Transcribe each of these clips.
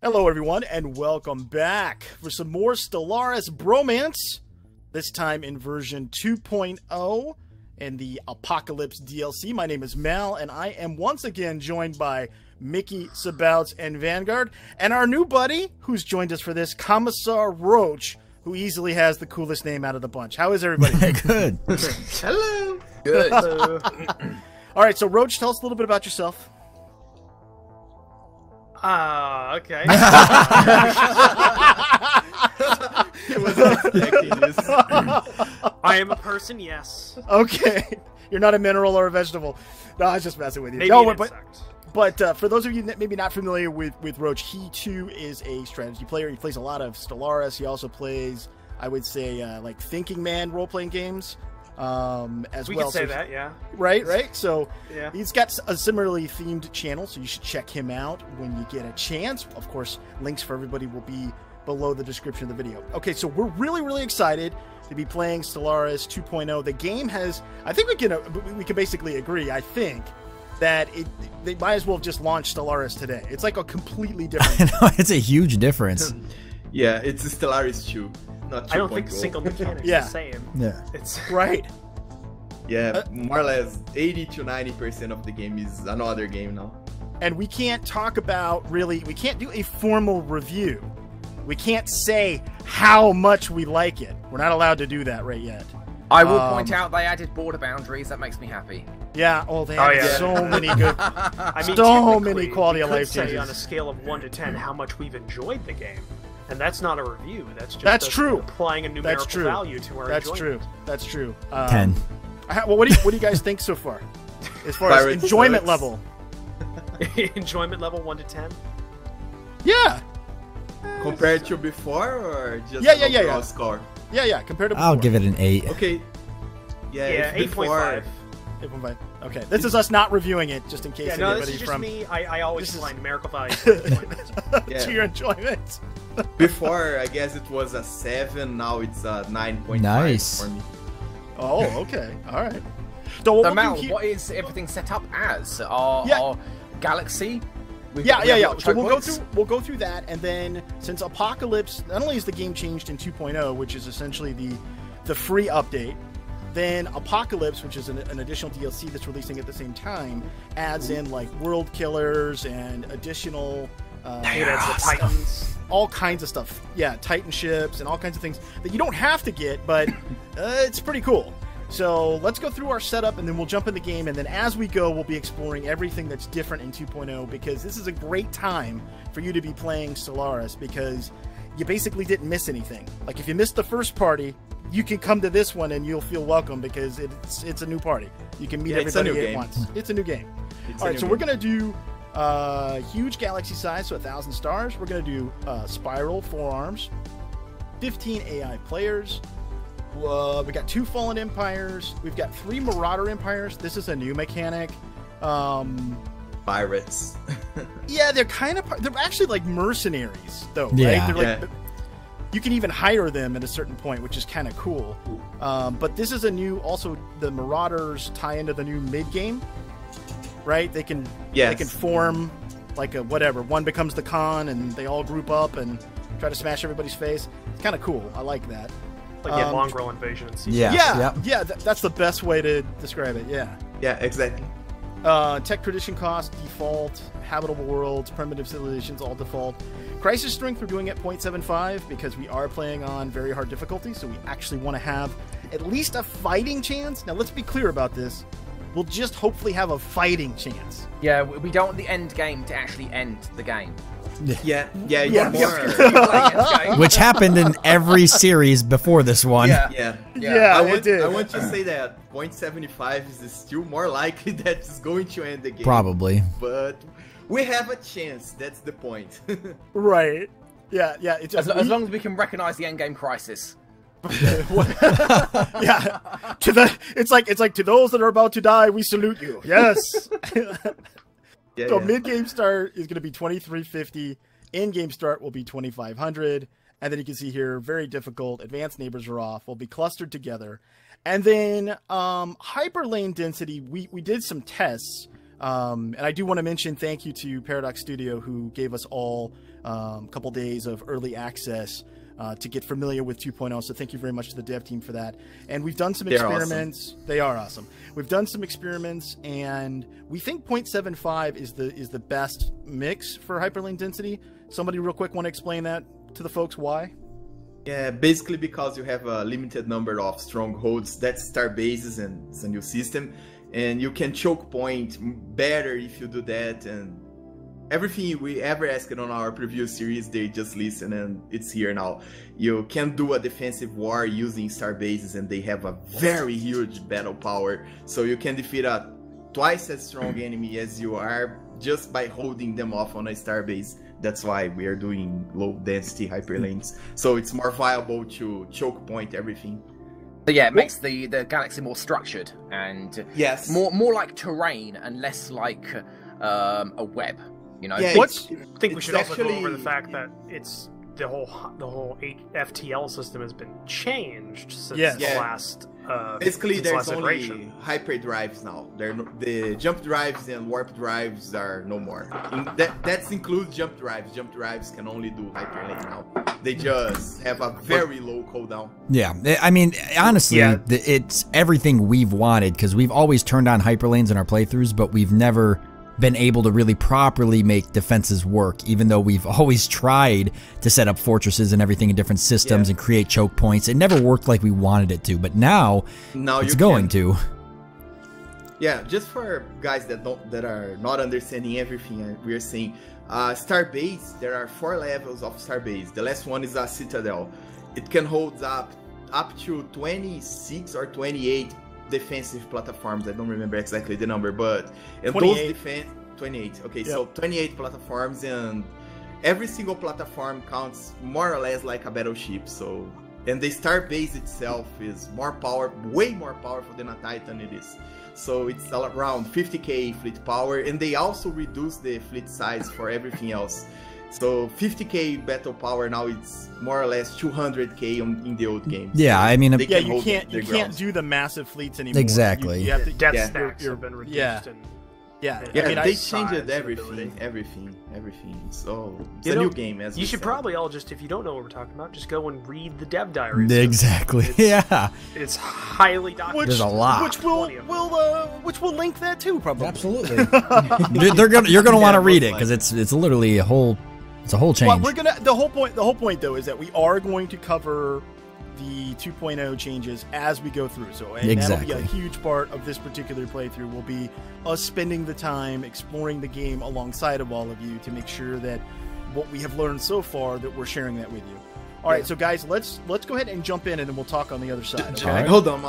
Hello everyone, and welcome back for some more Stellaris bromance, this time in version 2.0 in the Apocalypse DLC. My name is Mal, and I am once again joined by Mickey, Sabouts, and Vanguard, and our new buddy, who's joined us for this, Commissar Roach, who easily has the coolest name out of the bunch. How is everybody? Good. Hello. Good. All right, so Roach, tell us a little bit about yourself. Okay. I am a person, yes. Okay. You're not a mineral or a vegetable. No, I was just messing with you. Maybe No, an insect. But for those of you that maybe not familiar with Roach, he too is a strategy player. He plays a lot of Stellaris. He also plays, I would say, like thinking man role-playing games. As We well. could say that, yeah. Right. So Yeah. he's got a similarly themed channel, so you should check him out when you get a chance. Of course, links for everybody will be below the description of the video. Okay, so we're really excited to be playing Stellaris 2.0. The game has, I think we can basically agree, I think, that they might as well have just launched Stellaris today. It's like a completely different. I know, it's a huge difference. Yeah, it's Stellaris 2. Not 2.0. I don't think single mechanics Yeah. is the same. Yeah. It's Right. Yeah, more or less 80 to 90% of the game is another game now. And we can't talk about we can't do a formal review. We can't say how much we like it. We're not allowed to do that right yet. I will point out they added border boundaries. That makes me happy. Yeah, they have yeah. so many good, I mean, so technically, many quality of we could life say changes. on a scale of 1 to 10 how much we've enjoyed the game. And that's not a review. That's just That's us true. applying a numerical true. value to our That's enjoyment. true. That's true. 10. Well, what do you guys think so far, as far as Pirates enjoyment sucks. level? Enjoyment level 1 to 10? Yeah, Compared to before, or just Yeah. overall score? yeah. Compared to I'll before. give it an 8. Okay. Yeah, Yeah, if before. 8.5. Okay, this is us not reviewing it, just in case Yeah, no, anybody this is just from me. I always This is- apply numerical values to enjoyment. Yeah. to your enjoyment. Before, I guess it was a 7, now it's a 9.5 Nice. for me. Oh, okay, all right. So what So, we'll Mal, do here- what is everything set up as? Our galaxy? We Yeah. have So we'll choke go through that, and then since Apocalypse, not only is the game changed in 2.0, which is essentially the free update, then Apocalypse, which is an additional DLC that's releasing at the same time, adds in like world killers and additional It adds the Titans. all kinds of stuff. Yeah, Titan ships and all kinds of things that you don't have to get, but it's pretty cool. So let's go through our setup, and then we'll jump in the game, and then as we go, we'll be exploring everything that's different in 2.0, because this is a great time for you to be playing Stellaris, because you basically didn't miss anything. Like, if you missed the first party, you can come to this one and you'll feel welcome, because it's a new party. You can meet Yeah, it's a new everybody at game. once. It's a new game. It's All a right, new so game. we're going to do huge galaxy size, so 1,000 stars. We're going to do spiral, 4 arms, 15 AI players. We got 2 fallen empires. We've got 3 marauder empires. This is a new mechanic. Pirates. Yeah, they're actually like mercenaries, though, right? Yeah. They're like, you can even hire them at a certain point, which is kind of cool. But this is a new, also the marauders tie into the new mid game, right? They can form like a whatever. One becomes the Khan, and they all group up and try to smash everybody's face. It's kind of cool. I like that. Like the Mongrel invasion in season. Yeah. That's the best way to describe it. Yeah. Yeah, exactly. Tech tradition cost, default, habitable worlds, primitive civilizations, all default. Crisis strength, we're doing at 0.75 because we are playing on very hard difficulty, so we actually want to have at least a fighting chance. Now, let's be clear about this. We'll just hopefully have a fighting chance. Yeah, we don't want the end game to actually end the game. Yeah, Yeah. more. Which happened in every series before this one. Yeah. Yeah. I did. want to say that 0.75 is still more likely that it's going to end the game. Probably. But we have a chance. That's the point. Right. Yeah. It's As long as we can recognize the end game crisis. yeah. It's like to those that are about to die, we salute you. Yes. Yeah, So yeah. mid-game start is going to be 2350. In-game start will be 2500. And then you can see here, very difficult. Advanced neighbors are off. We'll be clustered together. And then hyperlane density, we did some tests. And I do want to mention thank you to Paradox Studio, who gave us all a couple days of early access to get familiar with 2.0. So thank you very much to the dev team for that. And we've done some experiments. Awesome. They are awesome. We've done some experiments, and we think 0.75 is the best mix for hyperlane density. Somebody real quick want to explain that to the folks why? Yeah, basically because you have a limited number of strongholds, that's star bases, and it's a new system, and you can choke point better if you do that. And everything we ever asked on our previous series, they just listen, and it's here now. You can do a defensive war using star bases, and they have a very huge battle power, so you can defeat a twice as strong enemy as you are just by holding them off on a star base. That's why we are doing low density hyperlanes, so it's more viable to choke point everything. So yeah, it makes the galaxy more structured and yes, more like terrain and less like a web. You know, yeah, I think we should also go over the fact that it's the whole FTL system has been changed since the last. Basically, there's only hyperdrives now. The jump drives and warp drives are no more. That includes jump drives. Jump drives can only do hyperlane now. They just have a very low cooldown. Yeah, I mean, honestly, it's everything we've wanted, because we've always turned on hyperlanes in our playthroughs, but we've never been able to really properly make defenses work, even though we've always tried to set up fortresses and everything in different systems and create choke points. It never worked like we wanted it to, but now it's going to. Yeah, just for guys that are not understanding everything we are saying, Starbase, there are 4 levels of Starbase. The last one is a Citadel. It can hold up to 26 or 28 defensive platforms. I don't remember exactly the number, but and those defense 28. Okay, so 28 platforms, and every single platform counts more or less like a battleship. So, and the star base itself is way more powerful than a Titan it is. So it's around 50k fleet power, and they also reduce the fleet size for everything else. So 50k battle power now, it's more or less 200k in the old game. Yeah, I mean, you can't do the massive fleets anymore. Exactly. You have to, death stacks have been reduced. Yeah, I mean, they changed everything. So it's a new game. As you should probably all just, if you don't know what we're talking about, just go and read the dev diaries. Exactly. It's highly documented. There's a lot. Which will link that too, probably. Absolutely. You're gonna want to read it, because it's literally a whole change. Well, the whole point though is that we are going to cover the 2.0 changes as we go through. So that'll be a huge part of this particular playthrough, will be us spending the time exploring the game alongside of all of you to make sure that what we have learned so far, that we're sharing that with you. All right, so guys, let's go ahead and jump in, and then we'll talk on the other side. Okay? Hold on.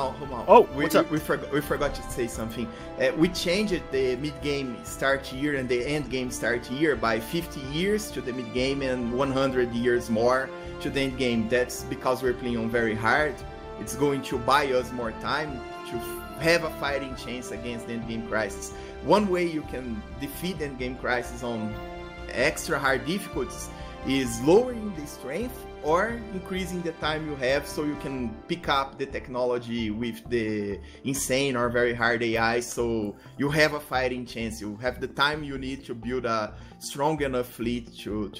Oh, what's up? We forgot to say something. We changed the mid-game start year and the end-game start year by 50 years to the mid-game and 100 years more to the end-game. That's because we're playing on very hard. It's going to buy us more time to have a fighting chance against the end-game crisis. One way you can defeat the end-game crisis on extra hard difficulties is lowering the strength or increasing the time you have, so you can pick up the technology with the insane or very hard AI, so you have a fighting chance. You have the time you need to build a strong enough fleet to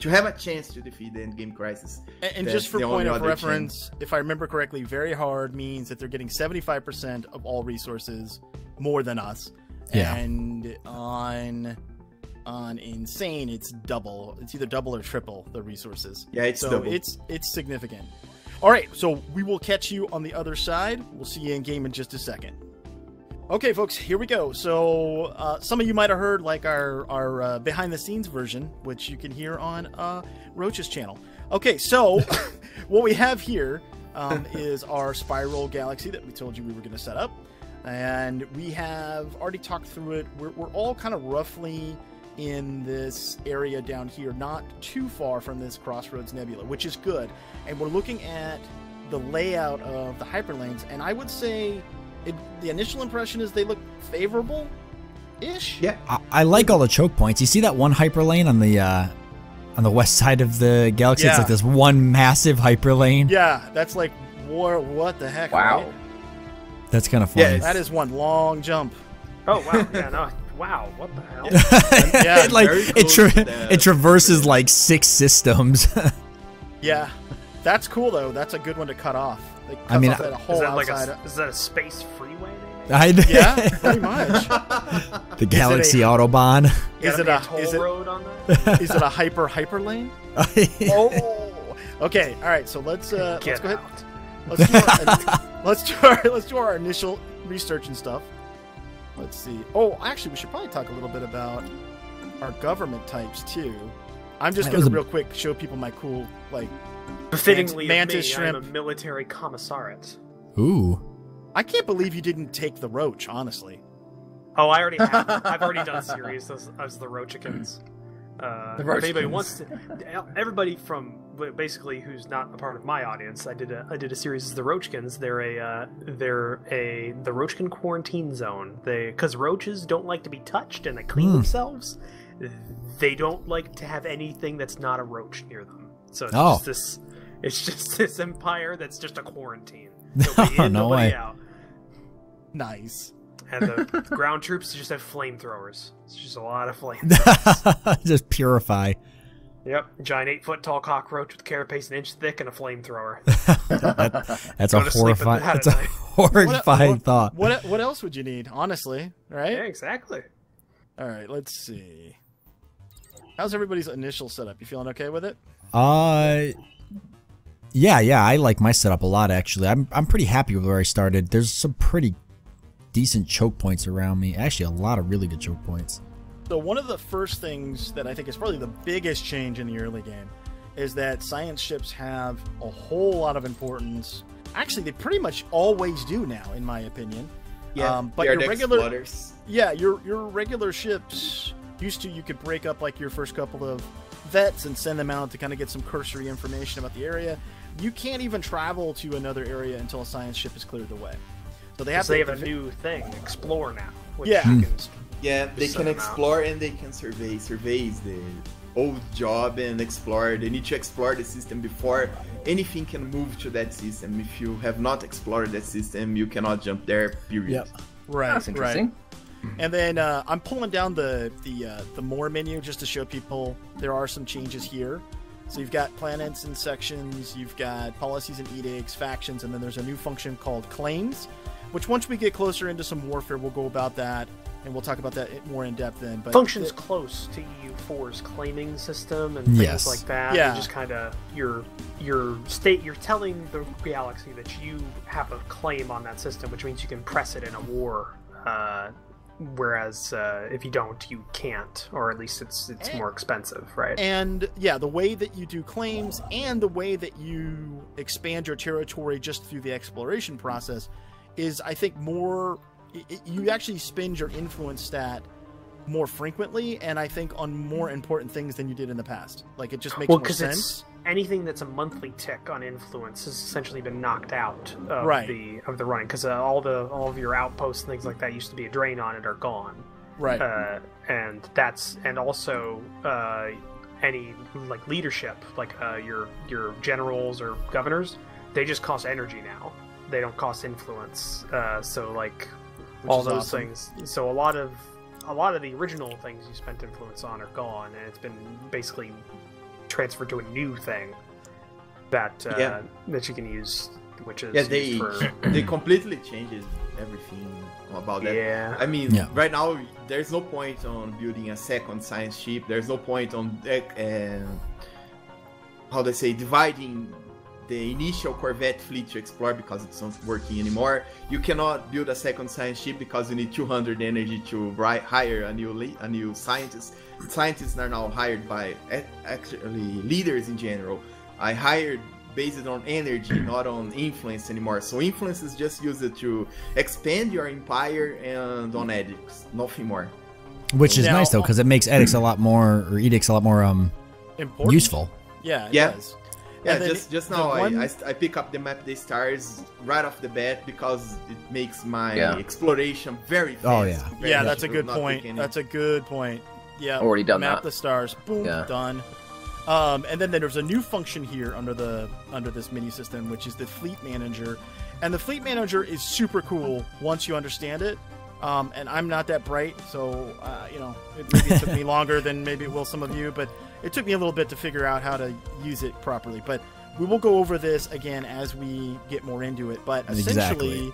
have a chance to defeat the endgame crisis. And just for point of reference, if I remember correctly, very hard means that they're getting 75% of all resources more than us. Yeah. And on insane, it's double. It's either double or triple the resources. Yeah, it's double. It's significant. All right, so we will catch you on the other side. We'll see you in game in just a second. Okay, folks, here we go. So some of you might have heard like our behind the scenes version, which you can hear on Roach's channel. Okay, so what we have here is our spiral galaxy that we told you we were going to set up, and we have already talked through it. We're all kind of roughly in this area down here, not too far from this Crossroads Nebula, which is good. And we're looking at the layout of the hyperlanes, and I would say the initial impression is they look favorable-ish. Yeah, I like all the choke points. You see that one hyperlane on the west side of the galaxy? It's like this one massive hyperlane. Yeah, that's like, what the heck? Wow. Right? That's kind of funny. Yeah, that is one long jump. Oh, wow. Yeah, no. wow, what the hell? Yeah, it traverses like 6 systems. Yeah, that's cool though. That's a good one to cut off. I mean, is that a space freeway? Yeah, pretty much. The Galaxy Autobahn. Is it a toll road on that? Is it a hyper lane? Oh, okay. All right. So let's go ahead. Let's do our initial research and stuff. Let's see. Oh, actually, we should probably talk a little bit about our government types too. I'm just gonna real quick show people my cool befittingly mantis of me, shrimp. I'm a military commissariat. Ooh. I can't believe you didn't take the roach, honestly. Oh, I already have. I've already done a series as the Roachikins. If anybody wants to, everybody from basically who's not a part of my audience, I did a series as the Roachkins. They're the Roachkin quarantine zone. Because roaches don't like to be touched and they clean themselves. They don't like to have anything that's not a roach near them. So it's just this empire that's just a quarantine. Nobody in, nobody out. Nice. And the ground troops just have flamethrowers. It's just a lot of flamethrowers. Just purify. Yep. Giant 8-foot-tall cockroach with carapace an inch thick and a flamethrower. That's a horrifying thought. What else would you need, honestly? Right? Yeah, exactly. All right, let's see. How's everybody's initial setup? You feeling okay with it? Yeah, I like my setup a lot, actually. I'm pretty happy with where I started. There's some pretty decent choke points around me. Actually, a lot of really good choke points. So one of the first things that I think is probably the biggest change in the early game is that science ships have a whole lot of importance. Actually, they pretty much always do now, in my opinion. Yeah, but your regular explorers. Yeah, your regular ships used to, you could break up like your first couple of vets and send them out to kind of get some cursory information about the area. You can't even travel to another area until a science ship has cleared the way. So they have a new thing, explore now. Which they can explore and they can survey. Survey is the old job, and explore. They need to explore the system before anything can move to that system. If you have not explored that system, you cannot jump there. Period. Yep. Right. That's interesting. Right. And then I'm pulling down the more menu just to show people there are some changes here. So you've got planets and sections, you've got policies and edicts, factions, and then there's a new function called claims, which once we get closer into some warfare, we'll go about that, and we'll talk about that more in depth then. But functions close to EU4's claiming system and things like that. Yeah. Just kind of you're telling the galaxy that you have a claim on that system, which means you can press it in a war. Whereas if you don't, you can't, or at least it's more expensive, right? And yeah, the way that you do claims and the way that you expand your territory just through the exploration process is, I think, more. You actually spend your influence stat more frequently, and I think on more important things than you did in the past. Like, it just makes more sense. Anything that's a monthly tick on influence has essentially been knocked out of the running, because all of your outposts and things like that used to be a drain on it are gone. Right. And also any like leadership, like your generals or governors, they just cost energy now. They don't cost influence. So like all those things. So a lot of the original things you spent influence on are gone, and it's been basically transferred to a new thing that that you can use, which is they completely changes everything about that. Yeah. I mean, right now there's no point on building a second science ship. There's no point on dividing the initial Corvette fleet to explore, because it's not working anymore. You cannot build a second science ship because you need 200 energy to hire a new scientist. Scientists are now hired by actually leaders in general. I hired based on energy, not on influence anymore. So influence is just used to expand your empire and on edicts, nothing more. Which is nice though, because it makes edicts a lot more, or edicts a lot more important. Useful. Yeah, it does. Yeah, just now I pick up the map the stars right off the bat because it makes my exploration very fast. Oh yeah. Yeah, that's a good point. That's a good point. Yeah, already done map that. The stars. Boom, done. And then there's a new function here under this mini system, which is the fleet manager, and the fleet manager is super cool once you understand it. And I'm not that bright, so you know, maybe it took me longer than maybe it will some of you, but it took me a little bit to figure out how to use it properly. But we will go over this again as we get more into it. But essentially,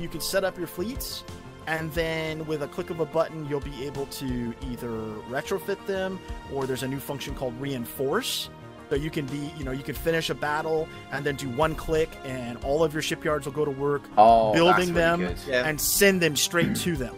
you can set up your fleets, and then with a click of a button, you'll be able to either retrofit them, or there's a new function called reinforce. So you can be, you know, you can finish a battle and then do one click, and all of your shipyards will go to work building them and send them straight to them,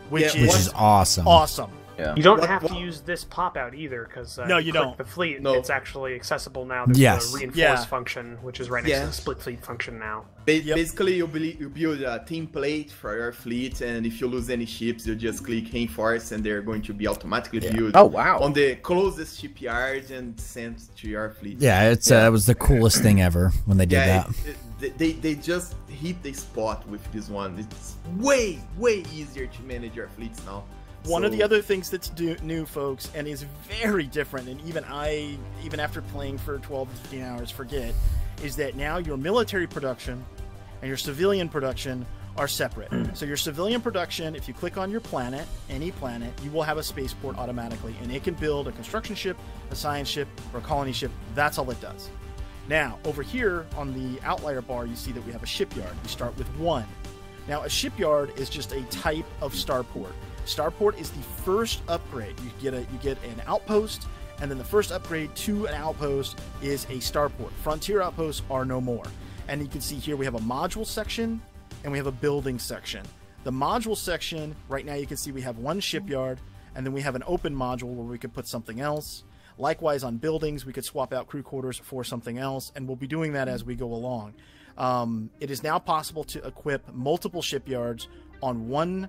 which is awesome. Awesome. Yeah. You don't have to use this pop out either, because no, you don't. The fleet, No. it's actually accessible now. There's the reinforce Yeah. function, which is right next to the split fleet function now. Basically, you build a template for your fleet, and if you lose any ships, you just click reinforce, and they're going to be automatically built on the closest shipyard and sent to your fleet. Yeah, it was the coolest thing ever when they did that. They just hit the spot with this one. It's way easier to manage your fleets now. One of the other things that's new, folks, and is very different, and even after playing for 12 to 15 hours, forget, is that now your military production and your civilian production are separate. So your civilian production, if you click on your planet, any planet, you will have a spaceport automatically, and it can build a construction ship, a science ship, or a colony ship. That's all it does. Now, over here on the outlier bar, you see that we have a shipyard. We start with 1. Now, a shipyard is just a type of starport. Starport is the first upgrade. You get an outpost, and then the first upgrade to an outpost is a starport. Frontier outposts are no more. And you can see here we have a module section and we have a building section. The module section, right now you can see we have 1 shipyard, and then we have an open module where we could put something else. Likewise on buildings, we could swap out crew quarters for something else, and we'll be doing that as we go along. It is now possible to equip multiple shipyards on one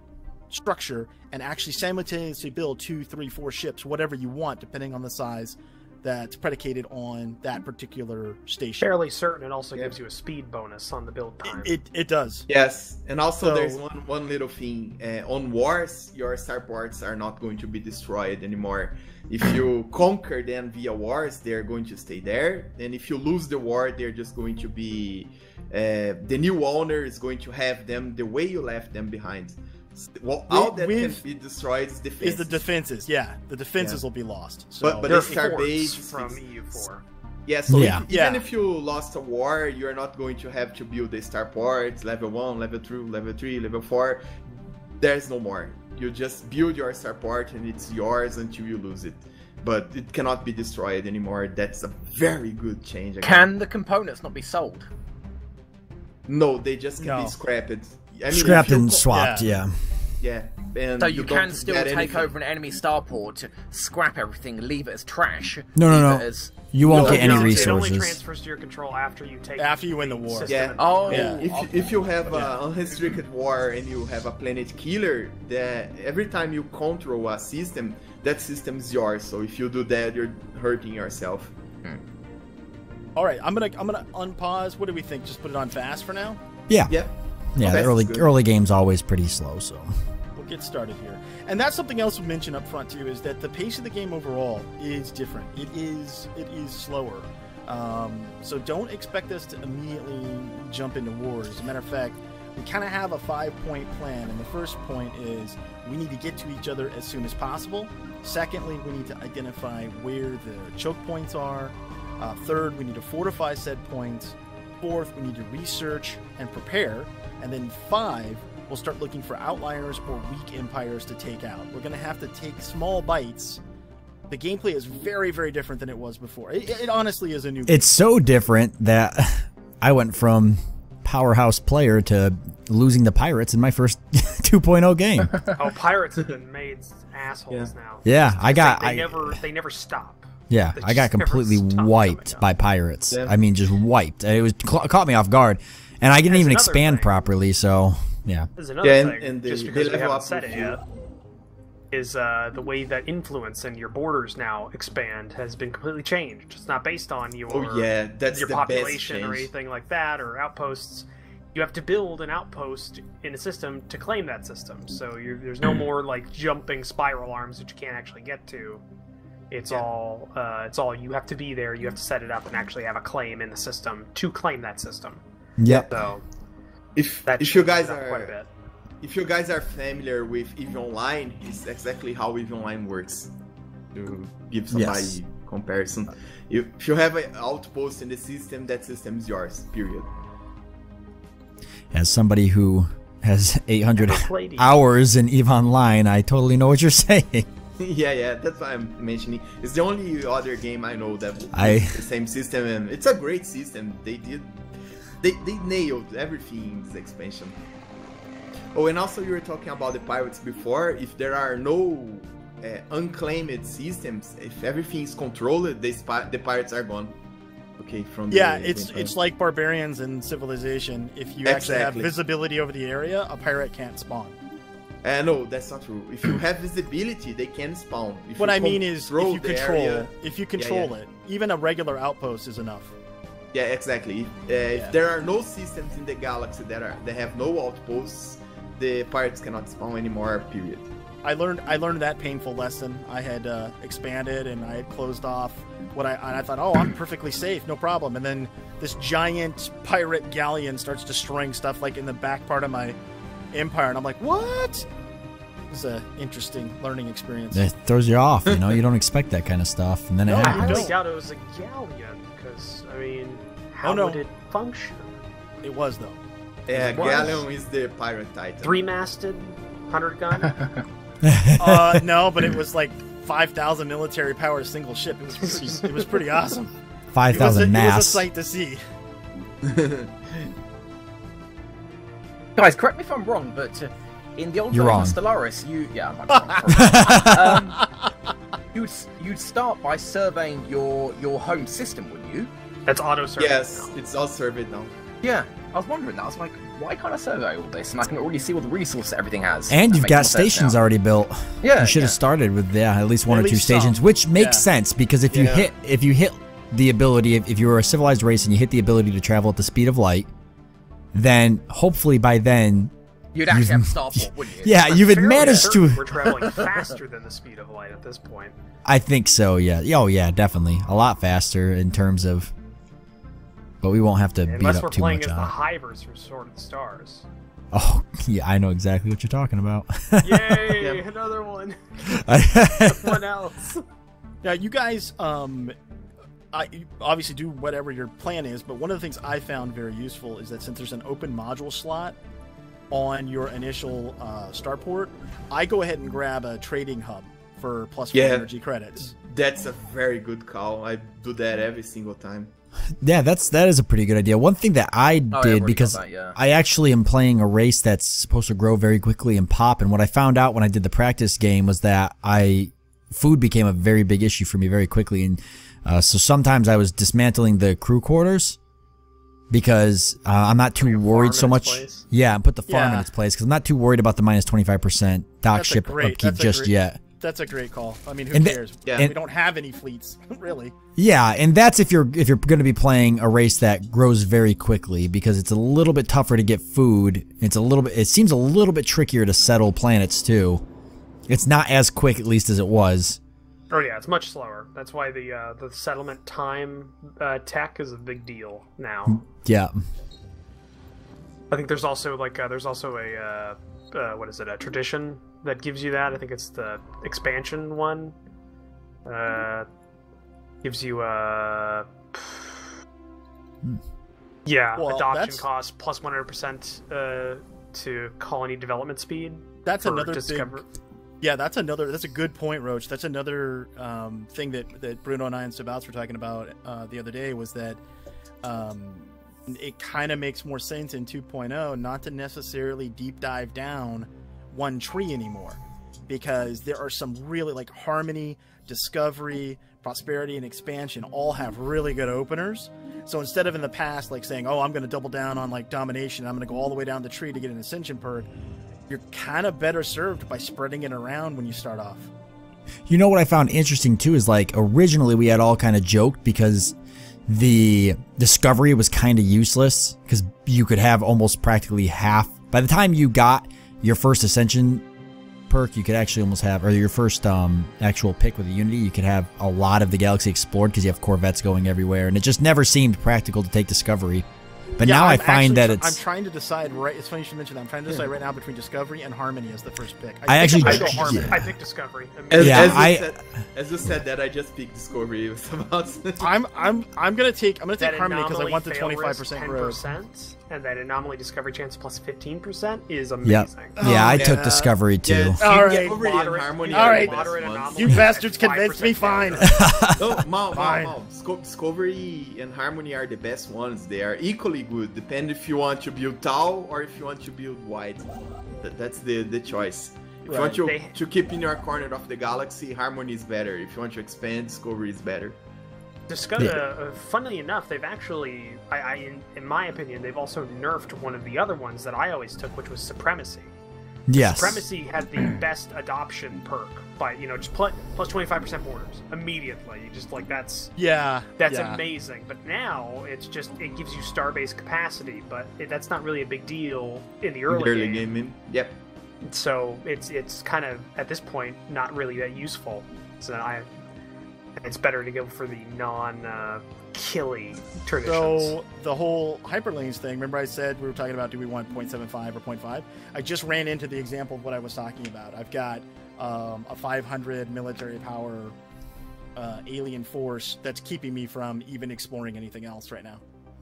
structure and actually simultaneously build 2, 3, 4 ships, whatever you want, depending on the size that's predicated on that particular station. Fairly certain it also gives you a speed bonus on the build time. It does. Yes, and also there's one little thing. On wars, your starports are not going to be destroyed anymore. If you conquer them via wars, they're going to stay there. And if you lose the war, they're just going to be... the new owner is going to have them the way you left them behind. Well, all that can be destroyed is defenses. Is the defenses, the defenses will be lost. So. But the starbase from EU4. Yeah, so even if you lost a war, you're not going to have to build the starports, level 1, level 2, level 3, level 4. There's no more. You just build your starport and it's yours until you lose it. But it cannot be destroyed anymore. That's a very good change. Can the components not be sold? No, they just can be scrapped. I mean, scrapped and swapped, Yeah, and so you can still take over an enemy starport, scrap everything, leave it as trash. No. You won't get any resources. It only transfers to your control after you win the war. If you have an unrestricted war and you have a planet killer, that every time you control a system, that system is yours. So if you do that, you're hurting yourself. All right, I'm gonna unpause. What do we think? Just put it on fast for now. Yeah. Yeah, the early game's always pretty slow, so we'll get started here. And that's something else we mentioned up front too, is that the pace of the game overall is different. It is slower. So don't expect us to immediately jump into wars. As a matter of fact, we kind of have a 5-point plan, and the first point is we need to get to each other as soon as possible. Secondly, we need to identify where the choke points are. Third, we need to fortify said points. Fourth, we need to research and prepare. And then 5, we'll start looking for outliers or weak empires to take out. We're going to have to take small bites. The gameplay is very, very different than it was before. It honestly is a new game. It's so different that I went from powerhouse player to losing the pirates in my first 2.0 game. Oh, pirates have been made assholes now. Yeah, They never stop. Yeah, I got completely wiped by pirates. I mean, just wiped. It caught me off guard. And I didn't even expand properly, so yeah. There's another thing, just because we haven't said it yet, is the way that influence and your borders now expand has been completely changed. It's not based on your population or anything like that, or outposts. You have to build an outpost in a system to claim that system. So there's no more like jumping spiral arms that you can't actually get to. It's all you have to be there. You have to set it up and actually have a claim in the system to claim that system. Yep. So if you guys are if you guys are familiar with EVE Online, it's exactly how EVE Online works. To give somebody comparison. If you have an outpost in the system, that system is yours, period. As somebody who has 800 hours in EVE Online, I totally know what you're saying. Yeah, that's why I'm mentioning. It's the only other game I know that has the same system, and it's a great system. They nailed everything in this expansion. Oh, and also you were talking about the pirates before. If there are no unclaimed systems, if everything is controlled, the pirates are gone. Okay, from it's like barbarians in Civilization. If you actually have visibility over the area, a pirate can't spawn. No, that's not true. If you have visibility, they can spawn. What I mean is, if you control it, even a regular outpost is enough. Yeah, exactly. If there are no systems in the galaxy that have no outposts, the pirates cannot spawn anymore. Period. I learned that painful lesson. I had expanded and I had closed off and I thought, oh, I'm perfectly safe, no problem. And then this giant pirate galleon starts destroying stuff like in the back part of my empire, and I'm like, what? It was an interesting learning experience. It throws you off, you know. You don't expect that kind of stuff, and then it happens. I highly doubt it was a galleon, because I mean, how would it function? It was though. Yeah, galleon is the pirate titan. 3-masted, 100-gun. No, but it was like 5,000 military power single ship. It was pretty awesome. 5,000 mass. It was a sight to see. Guys, correct me if I'm wrong, but in the old version of Stellaris, you'd start by surveying your home system, wouldn't you? That's auto-survey. Yes, it's all surveyed now. Yeah, I was wondering that. I was like, why can't I survey all this? And I can already see all the resources everything has. And you've got stations already built. Yeah, you should have started with at least one or two stations, which makes sense because if you hit the ability, if you were a civilized race and you hit the ability to travel at the speed of light, then hopefully by then you'd actually have Starport, wouldn't you? Yeah, you've managed to. We're traveling faster than the speed of light at this point. I think so. Yeah. Oh yeah, definitely a lot faster in terms of. But we won't have to beat up too much on it. Unless we're playing as the Hivers from Sword of the Stars. Oh, yeah, I know exactly what you're talking about. Yay, another one. Someone else. Now, you guys obviously do whatever your plan is, but one of the things I found very useful is that since there's an open module slot on your initial starport, I go ahead and grab a trading hub for +4 energy credits. That's a very good call. I do that every single time. Yeah, that is a pretty good idea. One thing that I did, because I actually am playing a race that's supposed to grow very quickly and pop, and what I found out when I did the practice game was that food became a very big issue for me very quickly, and so sometimes I was dismantling the crew quarters because I'm not too worried so much. Yeah, and put the farm in its place because I'm not too worried about the -25% dock ship upkeep just yet. That's a great call. I mean, who cares? We don't have any fleets, really. Yeah, and that's if you're going to be playing a race that grows very quickly because it's a little bit tougher to get food. It seems a little bit trickier to settle planets too. It's not as quick, at least, as it was. Oh yeah, it's much slower. That's why the settlement time tech is a big deal now. Yeah. I think there's also a what is it? A tradition that gives you that. I think it's the expansion one. Gives you adoption cost plus 100% to colony development speed. That's another discovery. Yeah, that's a good point, Roach. That's another thing that Bruno and I and Sabouts were talking about the other day was that it kind of makes more sense in 2.0 not to necessarily deep dive down one tree anymore, because there are some really, like, Harmony, Discovery, Prosperity, and Expansion all have really good openers. So instead of in the past, like, saying, oh, I'm going to double down on, like, Domination, I'm going to go all the way down the tree to get an Ascension perk, you're kind of better served by spreading it around when you start off. You know what I found interesting, too, is, like, originally we had all kind of joked because the Discovery was kind of useless because you could have almost practically half. By the time you got your first Ascension perk, you could actually almost have, or your first actual pick with the Unity, you could have a lot of the galaxy explored because you have Corvettes going everywhere, and it just never seemed practical to take Discovery. But now I find that it's... I'm trying to decide, right... It's funny you should mention that. I'm trying to decide right now between Discovery and Harmony as the first pick. I go Harmony. I pick Discovery. As you said that, I just picked Discovery with Sabouts. I'm gonna take Harmony because I want the 25% growth. And that anomaly discovery chance plus 15% is amazing. Yeah, I took Discovery too. All right, you bastards convinced me. Fine. Discovery and Harmony are the best ones. They are equally good, depending if you want to build tall or if you want to build wide. That's the choice. If you want to keep in your corner of the galaxy, Harmony is better. If you want to expand, Discovery is better. Funnily enough, they've actually, in my opinion, they've also nerfed one of the other ones that I always took, which was Supremacy. Yes. Supremacy had the best adoption perk by, just plus 25% borders immediately. You just that's amazing. But now it gives you starbase capacity, but that's not really a big deal in the early game. Yep. So it's kind of at this point not really that useful. So it's better to go for the non-killy traditions. So the whole hyperlanes thing, remember I said we were talking about do we want 0.75 or 0.5? I just ran into the example of what I was talking about. I've got a 500 military power alien force that's keeping me from even exploring anything else right now.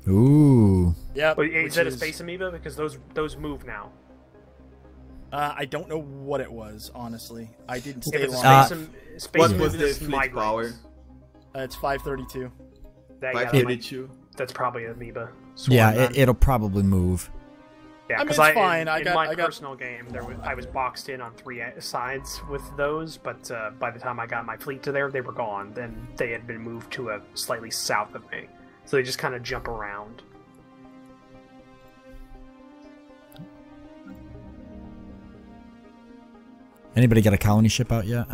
Ooh. Yeah. Is that a space amoeba? Because those move now. I don't know what it was, honestly. I didn't stay long. What was the fleet power? It's 532. 532. That's probably amoeba. Yeah, it'll probably move. Yeah, because it's fine. In my personal game, I was boxed in on 3 sides with those, but by the time I got my fleet to there, they were gone. Then they had been moved to a slightly south of me, so they just kind of jump around. Anybody got a colony ship out yet?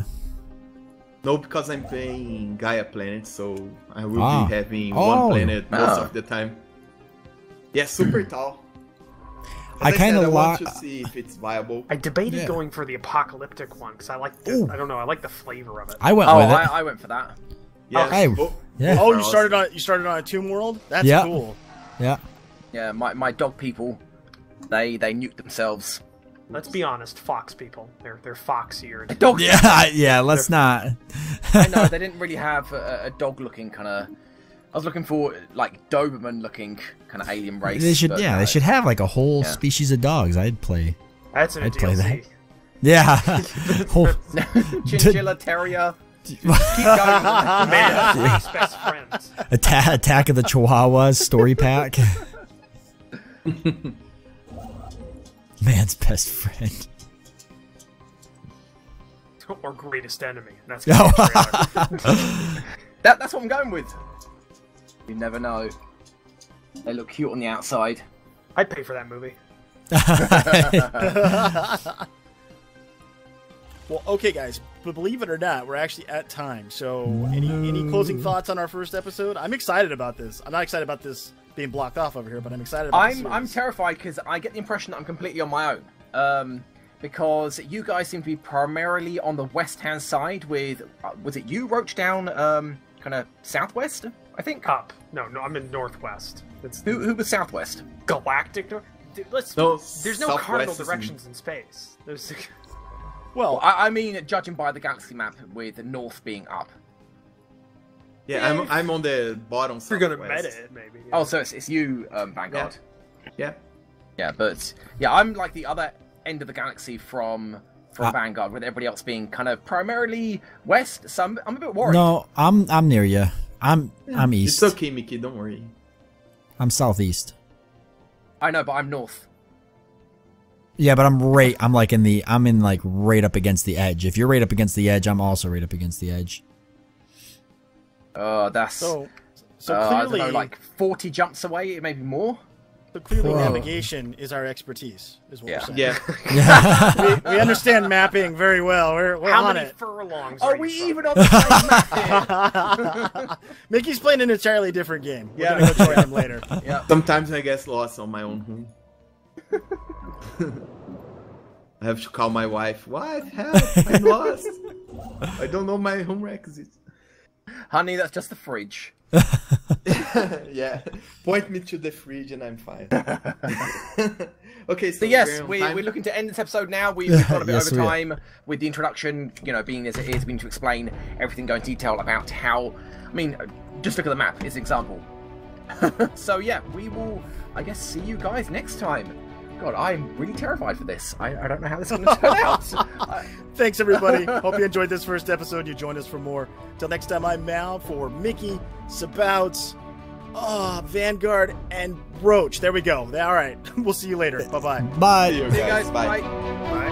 No, because I'm playing Gaia Planet, so I will be having one planet most of the time. Yeah, super tall. I want to see if it's viable. I debated going for the apocalyptic one because I like I don't know, I like the flavor of it. I went with it. I went for that. Yeah. Yeah. Oh, you started on a Tomb World? That's cool. Yeah. Yeah, my dog people, they nuke themselves. Let's be honest, fox people. They're fox-eared. Dog. Yeah. Let's not. I know they didn't really have a dog-looking kind of. I was looking for like Doberman-looking kind of alien race. They should, they should have like a whole species of dogs. I'd play. I'd play that. Yeah. Chinchilla Terrier. Keep going. Man, best friends. Attack of the Chihuahuas story pack. Man's best friend. Or greatest enemy. That's that's what I'm going with. You never know. They look cute on the outside. I'd pay for that movie. Well, okay, guys, but believe it or not, we're actually at time. So, any closing thoughts on our first episode? I'm excited about this. I'm not excited about this being blocked off over here, but I'm excited about this. I'm terrified because I get the impression that I'm completely on my own. Because you guys seem to be primarily on the west-hand side with, was it you, Roach, down kind of southwest, I think? Up. No, I'm in northwest. Who was southwest? Galactic north? Dude, there's no cardinal directions in space. Well, I mean, judging by the galaxy map, with the north being up. Yeah, I'm on the bottom. You're gonna meta it, maybe. Yeah. Oh, so it's you, Vanguard. Yeah. Yeah, but I'm like the other end of the galaxy from Vanguard, with everybody else being kind of primarily west. So I'm a bit worried. No, I'm near you. I'm east. It's okay, Mickey. Don't worry. I'm southeast. I know, but I'm north. Yeah, but I'm in like right up against the edge. If you're right up against the edge, I'm also right up against the edge. That's so clearly, clearly, I don't know, like 40 jumps away, maybe more. So clearly, navigation is our expertise, is what we're saying. Yeah. we understand mapping very well. We're How on many it. furlongs are we even on the same map? Mickey's playing an entirely different game. We're gonna go join him later. Yeah. Sometimes I get lost on my own home. I have to call my wife. Wife, help! I'm lost. I don't know my home requisites. Honey, that's just the fridge. Yeah, point me to the fridge and I'm fine. Okay, so yes, we're looking to end this episode now. We've got a bit over time with the introduction, you know, being as it is. We need to explain everything, go into detail about how. I mean, just look at the map. It's an example. So yeah, we will, I guess, see you guys next time. God, I'm really terrified for this. I don't know how this is going to turn out. Thanks, everybody. Hope you enjoyed this first episode. You join us for more. Till next time, I'm Mal for Mickey, Sabouts, Vanguard, and Roach. There we go. All right. We'll see you later. Bye-bye. Bye. See you guys. Bye. Bye.